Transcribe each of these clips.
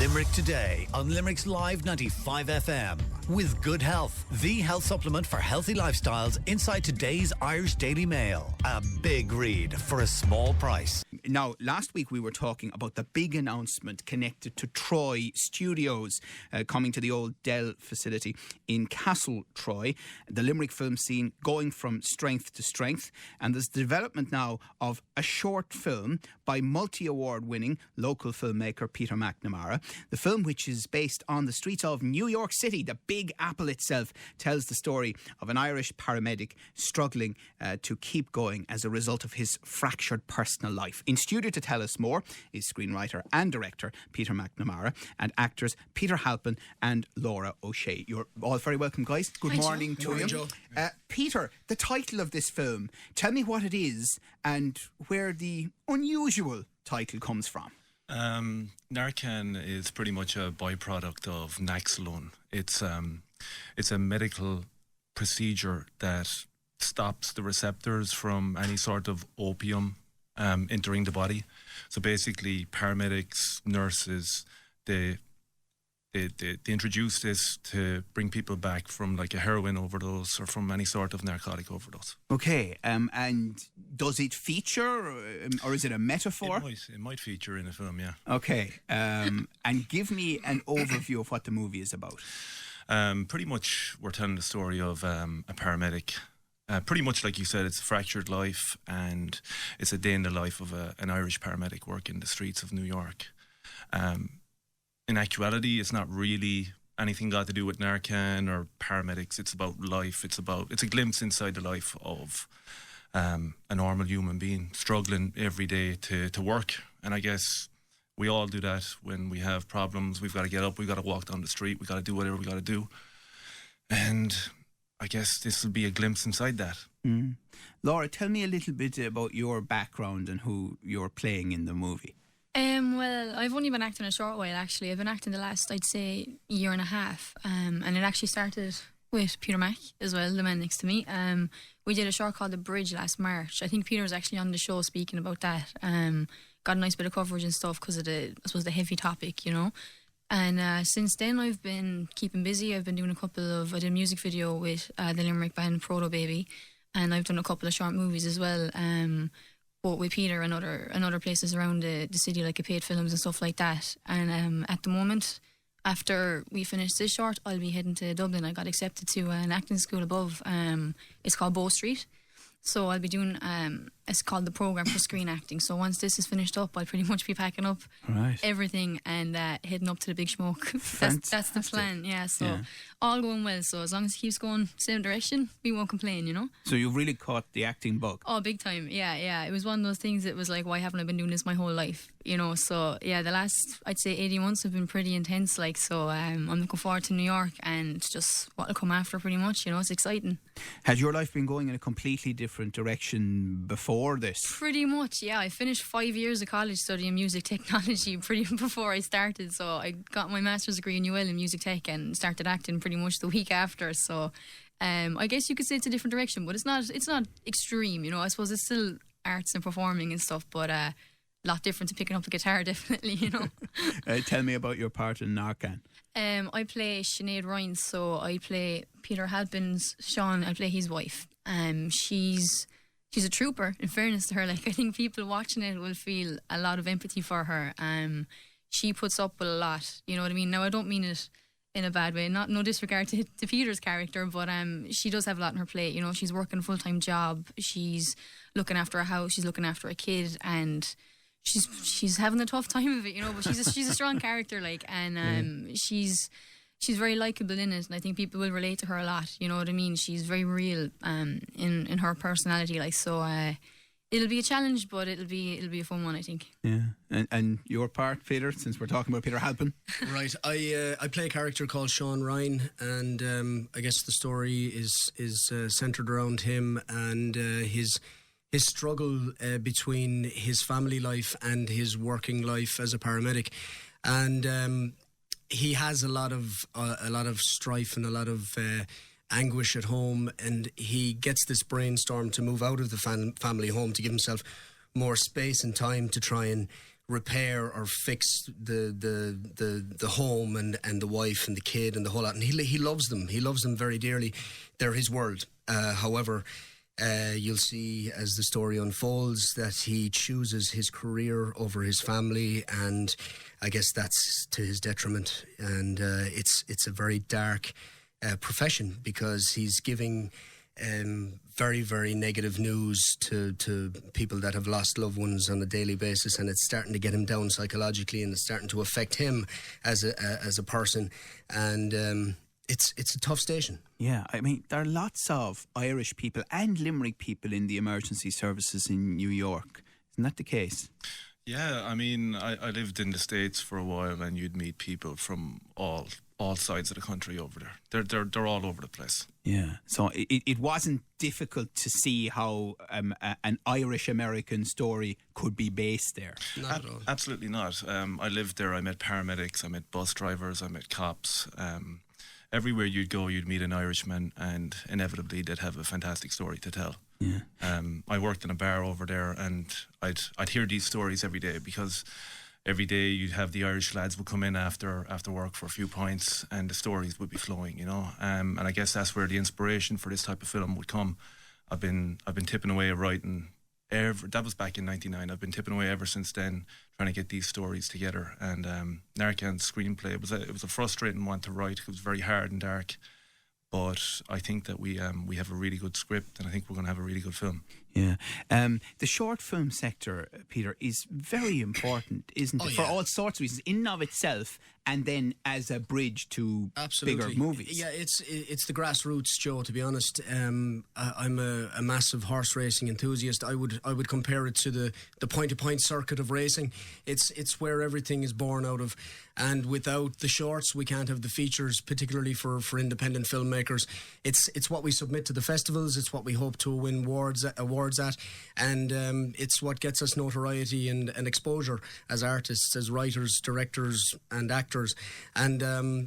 Limerick today on Limerick's Live95FM. With Good Health, the health supplement for healthy lifestyles inside today's Irish Daily Mail. A big read for a small price. Now, last week we were talking about the big announcement connected to Troy Studios coming to the old Dell facility in Castle Troy. The Limerick film scene going from strength to strength. And there's the development now of a short film by multi-award winning local filmmaker Peter McNamara. The film, which is based on the streets of New York City, the Big Apple itself, tells the story of an Irish paramedic struggling to keep going as a result of his fractured personal life. In studio to tell us more is screenwriter and director Peter McNamara and actors Peter Halpin and Laura O'Shea. You're all very welcome, guys. Good morning to you. Peter, the title of this film, tell me what it is and where the unusual title comes from. Narcan is pretty much a byproduct of Naxalone. It's a medical procedure that stops the receptors from any sort of opium entering the body. So basically, paramedics, nurses, they introduce this to bring people back from like a heroin overdose or from any sort of narcotic overdose. Okay, and does it feature or is it a metaphor? It might feature in a film, yeah. Okay, and give me an overview of what the movie is about. Pretty much we're telling the story of a paramedic. Pretty much like you said, it's a fractured life and it's a day in the life of an Irish paramedic working the streets of New York. In actuality, it's not really anything got to do with Narcan or paramedics. It's about life. It's a glimpse inside the life of a normal human being struggling every day to work. And I guess we all do that when we have problems. We've got to get up. We've got to walk down the street. We've got to do whatever we got to do. And I guess this will be a glimpse inside that. Mm. Laura, tell me a little bit about your background and who you're playing in the movie. Well, I've only been acting a short while, actually. I've been acting the last, I'd say, year and a half. And it actually started with Peter Mac as well, the man next to me. We did a short called The Bridge last March. I think Peter was actually on the show speaking about that. Got a nice bit of coverage and stuff because of the heavy topic, you know. And since then, I've been keeping busy. I've been doing I did a music video with the Limerick band Proto Baby. And I've done a couple of short movies as well. But with Peter and other places around the city, like Paid Films and stuff like that. And at the moment, after we finish this short, I'll be heading to Dublin. I got accepted to an acting school above. It's called Bow Street. So I'll be doing, it's called the Programme for Screen Acting. So once this is finished up, I'll pretty much be packing up everything and heading up to the big smoke. That's the plan, yeah. So all going well. So as long as it keeps going same direction, we won't complain, you know. So you really caught the acting bug? Oh, big time, yeah. It was one of those things that was like, why haven't I been doing this my whole life? You know, so yeah, the last, I'd say 80 months have been pretty intense, like, so I'm looking forward to New York and just what'll come after pretty much, you know, it's exciting. Has your life been going in a completely different direction before this? Pretty much, yeah. I finished 5 years of college studying music technology before I started, so I got my master's degree in UL in music tech and started acting pretty much the week after, so I guess you could say it's a different direction, but it's not extreme, you know. I suppose it's still arts and performing and stuff, but lot different to picking up the guitar, definitely, you know. Tell me about your part in Narcan. I play Sinead Ryan, so I play Peter Halpin's Sean. I play his wife. She's a trooper, in fairness to her. Like, I think people watching it will feel a lot of empathy for her. She puts up with a lot, you know what I mean? Now, I don't mean it in a bad way, no disregard to Peter's character, but she does have a lot on her plate, you know. She's working a full-time job, she's looking after a house, she's looking after a kid, and she's having a tough time of it, you know, but she's a strong character, like, and she's very likeable in it, and I think people will relate to her a lot, you know what I mean? She's very real in her personality, like, so it'll be a challenge, but it'll be a fun one, I think. Yeah. And your part, Peter, since we're talking about Peter Halpin? Right. I play a character called Sean Ryan, and I guess the story is centred around him and his struggle between his family life and his working life as a paramedic, and he has a lot of strife and a lot of anguish at home, and he gets this brainstorm to move out of the family home to give himself more space and time to try and repair or fix the home and the wife and the kid and the whole lot. And he loves them. He loves them very dearly. They're his world. However, you'll see as the story unfolds that he chooses his career over his family, and I guess that's to his detriment. And it's a very dark profession, because he's giving very, very negative news to people that have lost loved ones on a daily basis, and it's starting to get him down psychologically, and it's starting to affect him as a person. And it's a tough station. Yeah, I mean, there are lots of Irish people and Limerick people in the emergency services in New York. Isn't that the case? Yeah, I mean, I lived in the States for a while, and you'd meet people from all sides of the country over there. They're all over the place. Yeah, so it wasn't difficult to see how an Irish-American story could be based there. Not at all. Absolutely not. I lived there. I met paramedics, I met bus drivers, I met cops. Everywhere you'd go, you'd meet an Irishman, and inevitably they'd have a fantastic story to tell. Yeah. I worked in a bar over there, and I'd hear these stories every day, because every day you'd have the Irish lads would come in after work for a few pints, and the stories would be flowing, you know. And I guess that's where the inspiration for this type of film would come. I've been tipping away at writing. That was back in '99. I've been tipping away ever since then, trying to get these stories together. And Narcan's screenplay was a frustrating one to write. It was very hard and dark. But I think that we have a really good script, and I think we're going to have a really good film. Yeah. The short film sector, Peter, is very important, isn't it? Oh, For yeah. all sorts of reasons, in and of itself, and then as a bridge to Absolutely. bigger movies. Yeah, it's the grassroots, Joe, to be honest. I'm a massive horse racing enthusiast. I would compare it to the point-to-point circuit of racing. It's where everything is born out of. And without the shorts, we can't have the features, particularly for independent filmmakers. It's what we submit to the festivals. It's what we hope to win awards at. And it's what gets us notoriety and exposure as artists, as writers, directors and actors. And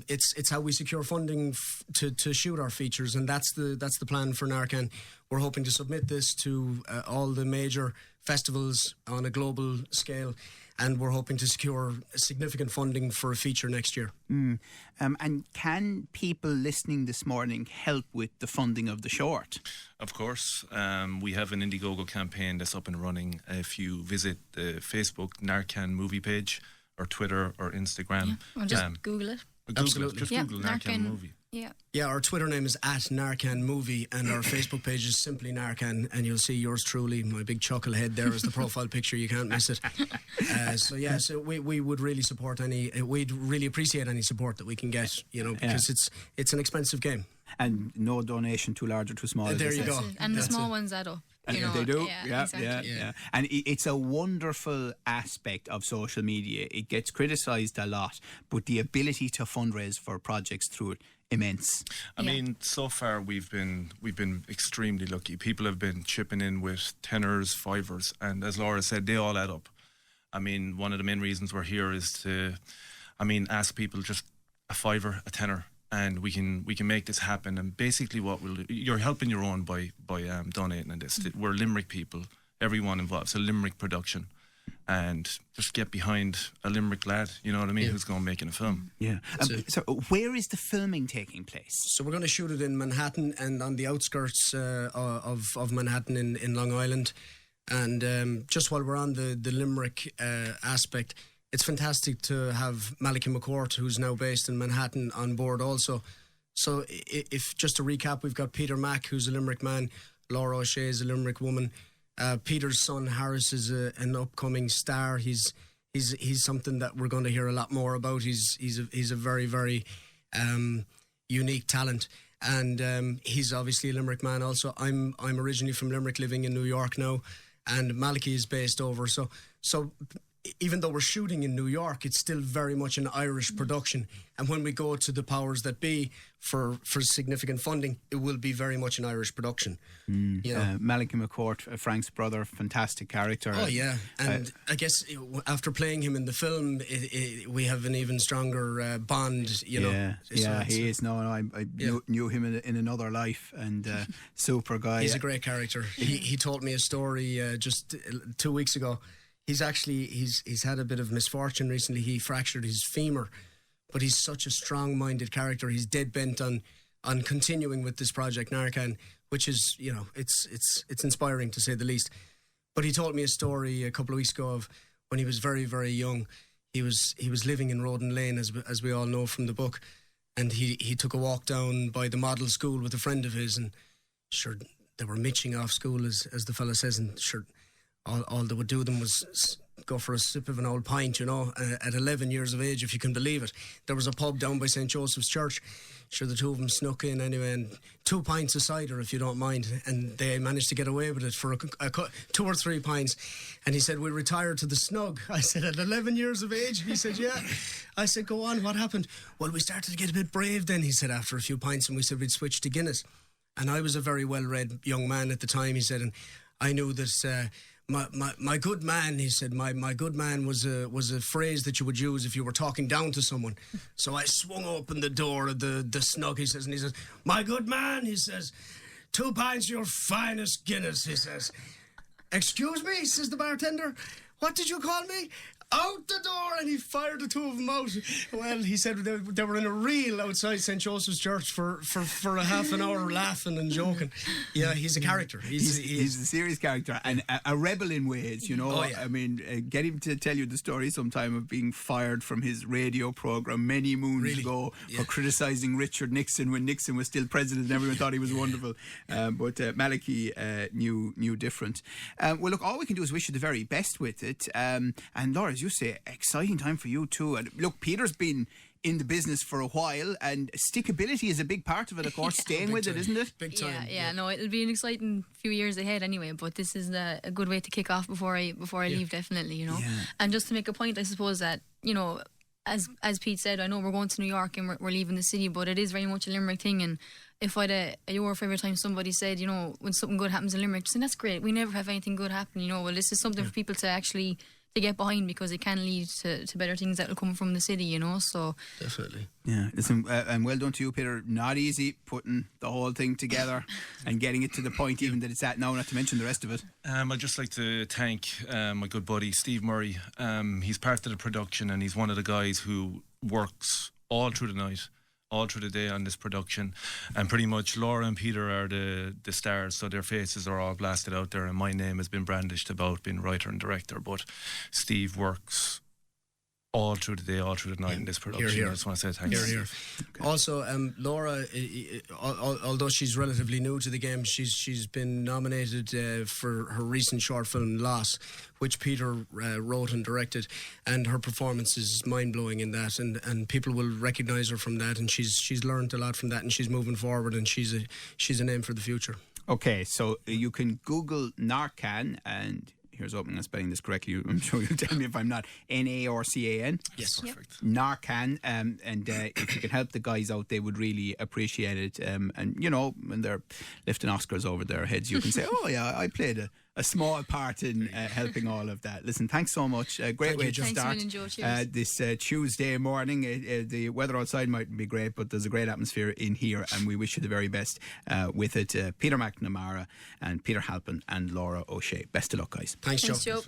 it's how we secure funding to shoot our features. And that's the plan for Narcan. We're hoping to submit this to all the major festivals on a global scale, and we're hoping to secure significant funding for a feature next year. And can people listening this morning help with the funding of the short? Of course. We have an Indiegogo campaign that's up and running. If you visit the Facebook Narcan movie page, or Twitter or Instagram. Yeah, or just Google it. Absolutely. Just Google Narcan movie. Yeah, our Twitter name is @NarcanMovie, and our Facebook page is simply Narcan, and you'll see yours truly, my big chucklehead there is the profile picture. You can't miss it. So we would really support we'd really appreciate any support that we can get, because it's an expensive game. And no donation too large or too small. There you go. And the small ones add up. They do. Yeah, exactly. Yeah. And it's a wonderful aspect of social media. It gets criticised a lot, but the ability to fundraise for projects through it, immense. I mean, so far we've been extremely lucky. People have been chipping in with tenors, fivers, and as Laura said, they all add up. I mean, one of the main reasons we're here is to, ask people just a fiver, a tenner, and we can make this happen. And basically, what we'll do, you're helping your own by donating in this. We're Limerick people, everyone involved. It's a Limerick production. And just get behind a Limerick lad, you know what I mean, who's going making a film. Yeah. So where is the filming taking place? So we're going to shoot it in Manhattan and on the outskirts of Manhattan in Long Island. And just while we're on the Limerick aspect, it's fantastic to have Malachy McCourt, who's now based in Manhattan, on board also. So if just to recap, we've got Peter Mack, who's a Limerick man, Laura O'Shea is a Limerick woman. Peter's son Harris is an upcoming star. He's something that we're going to hear a lot more about. He's a very, very unique talent, and he's obviously a Limerick man also. I'm originally from Limerick, living in New York now, and Malachy is based over. So even though we're shooting in New York, it's still very much an Irish production. And when we go to the powers that be for significant funding, it will be very much an Irish production. Malachy McCourt, Frank's brother, fantastic character. Oh, yeah. And I guess after playing him in the film, we have an even stronger bond, Yeah, he is. No, I knew him in another life, and super guy. He's a great character. He told me a story just 2 weeks ago. he's had a bit of misfortune recently. He fractured his femur, but he's such a strong-minded character. He's dead bent on continuing with this project Narcan, which is, you know, it's inspiring to say the least. But he told me a story a couple of weeks ago of when he was very, very young. He was living in Roden Lane, as we all know from the book, and he took a walk down by the model school with a friend of his, and sure, they were mitching off school, as the fella says, and sure, all they would do them was go for a sip of an old pint, you know, at 11 years of age, if you can believe it. There was a pub down by St. Joseph's Church. Sure, the two of them snuck in anyway, and 2 pints of cider, if you don't mind, and they managed to get away with it for 2 or 3 pints. And he said, we retired to the snug. I said, at 11 years of age? He said, yeah. I said, go on, what happened? Well, we started to get a bit brave then, he said, after a few pints, and we said we'd switch to Guinness. And I was a very well-read young man at the time, he said, and I knew that my good man, he said, my good man was a phrase that you would use if you were talking down to someone. So I swung open the door of the snug, he says, and he says, my good man, he says, 2 pints of your finest Guinness, he says. Excuse me, says the bartender, what did you call me? Out the door, and he fired the 2 of them out. Well, he said they were in a reel outside St. Joseph's Church for a half an hour laughing and joking. Yeah, he's a character. He's a serious character and a rebel in ways, you know. Oh, yeah. I mean, get him to tell you the story sometime of being fired from his radio programme many moons ago for criticising Richard Nixon when Nixon was still president and everyone thought he was wonderful. But Malachy knew different. Well, look, all we can do is wish you the very best with it. And Laura, as you say, exciting time for you too. And look, Peter's been in the business for a while, and stickability is a big part of it, of course. Staying with it, isn't it? Big time. Yeah, no, it'll be an exciting few years ahead anyway, but this is a good way to kick off before I leave, definitely, you know. Yeah. And just to make a point, I suppose that, you know, as Pete said, I know we're going to New York and we're leaving the city, but it is very much a Limerick thing. And if I'd a euro for every time somebody said, you know, when something good happens in Limerick, just saying, that's great, we never have anything good happen, you know. Well, this is something for people to actually to get behind, because it can lead to better things that will come from the city, you know. So definitely. Yeah, listen, and well done to you, Peter. Not easy putting the whole thing together and getting it to the point even that it's at now, not to mention the rest of it. I'd just like to thank my good buddy Steve Murray. He's part of the production, and he's one of the guys who works all through the night, all through the day on this production, and pretty much Laura and Peter are the stars, so their faces are all blasted out there, and my name has been brandished about being writer and director, but Steve works all through the day, all through the night in this production. Here. I just want to say thanks. Here. Okay. Also, Laura, although she's relatively new to the game, she's been nominated for her recent short film Loss, which Peter wrote and directed, and her performance is mind-blowing in that, and people will recognise her from that, and she's learned a lot from that, and she's moving forward, and she's a name for the future. Okay, so you can Google Narcan, and here's hoping I'm spelling this correctly. I'm sure you'll tell me if I'm not. Narcan. Yes, perfect. Narcan. And if you can help the guys out, they would really appreciate it. And, you know, when they're lifting Oscars over their heads, you can say, oh, yeah, I played a small part in helping all of that. Listen, thanks so much. Great way to start this Tuesday morning. The weather outside mightn't be great, but there's a great atmosphere in here, and we wish you the very best with it. Peter McNamara and Peter Halpin and Laura O'Shea. Best of luck, guys. Thanks, Joe.